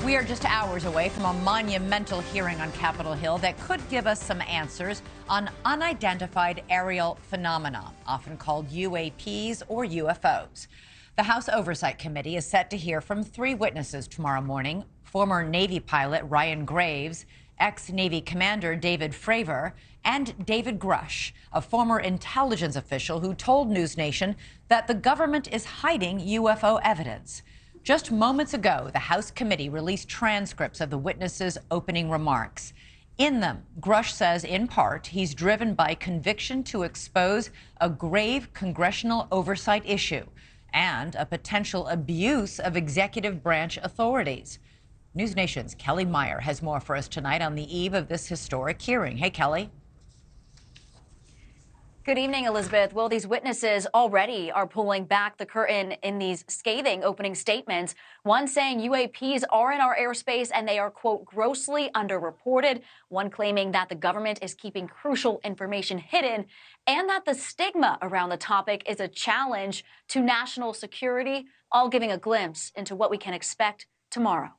We are just hours away from a monumental hearing on Capitol Hill that could give us some answers on unidentified aerial phenomena, often called UAPs or UFOs. The House Oversight Committee is set to hear from 3 witnesses tomorrow morning: former Navy pilot Ryan Graves, ex-Navy Commander David Fravor, and David Grush, a former intelligence official who told NewsNation that the government is hiding UFO evidence. Just moments ago, the House committee released transcripts of the witnesses' opening remarks. In them, Grush says, in part, he's driven by conviction to expose a grave congressional oversight issue and a potential abuse of executive branch authorities. NewsNation's Kellie Meyer has more for us tonight on the eve of this historic hearing. Hey, Kellie. Good evening, Elizabeth. Well, these witnesses already are pulling back the curtain in these scathing opening statements. One saying UAPs are in our airspace and they are, quote, grossly underreported. One claiming that the government is keeping crucial information hidden and that the stigma around the topic is a challenge to national security, all giving a glimpse into what we can expect tomorrow.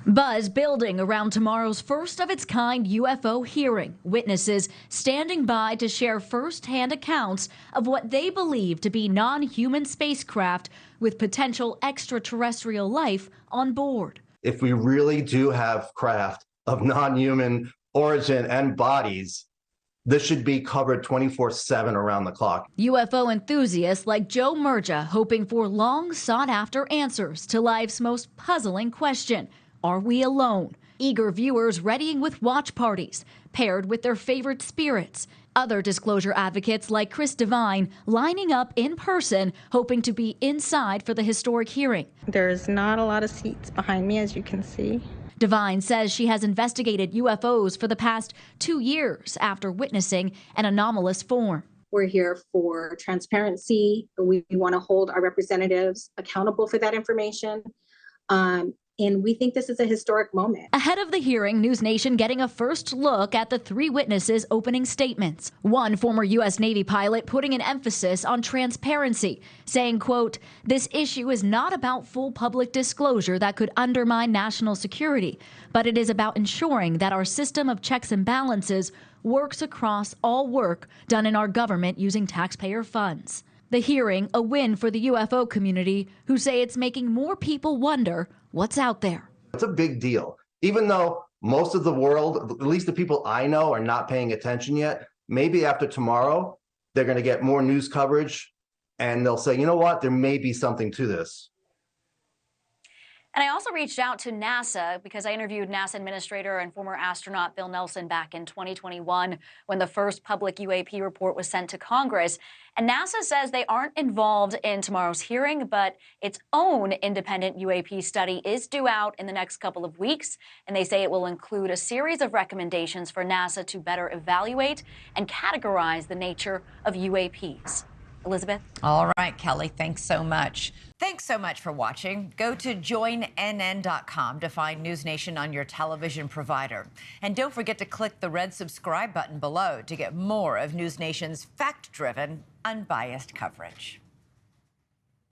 Buzz building around tomorrow's first-of-its-kind UFO hearing. Witnesses standing by to share first-hand accounts of what they believe to be non-human spacecraft with potential extraterrestrial life on board. If we really do have craft of non-human origin and bodies, this should be covered 24/7 around the clock. UFO enthusiasts like Joe Murja hoping for long-sought-after answers to life's most puzzling question: are we alone? Eager viewers readying with watch parties, paired with their favorite spirits. Other disclosure advocates like Chris Devine lining up in person, hoping to be inside for the historic hearing. There's not a lot of seats behind me, as you can see. Devine says she has investigated UFOs for the past 2 years after witnessing an anomalous form. We're here for transparency. We want to hold our representatives accountable for that information. And we think this is a historic moment. Ahead of the hearing, NewsNation getting a first look at the 3 witnesses' opening statements. One former U.S. Navy pilot putting an emphasis on transparency, saying, quote, "This issue is not about full public disclosure that could undermine national security, but it is about ensuring that our system of checks and balances works across all work done in our government using taxpayer funds." The hearing, a win for the UFO community, who say it's making more people wonder what's out there. It's a big deal. Even though most of the world, at least the people I know, are not paying attention yet, maybe after tomorrow, they're going to get more news coverage and they'll say, you know what, there may be something to this. And I also reached out to NASA because I interviewed NASA Administrator and former astronaut Bill Nelson back in 2021 when the first public UAP report was sent to Congress. And NASA says they aren't involved in tomorrow's hearing, but its own independent UAP study is due out in the next couple of weeks. And they say it will include a series of recommendations for NASA to better evaluate and categorize the nature of UAPs. Elizabeth? All right, Kellie, thanks so much. Thanks so much for watching. Go to joinnn.com to find NewsNation on your television provider. And don't forget to click the red subscribe button below to get more of NewsNation's fact-driven, unbiased coverage.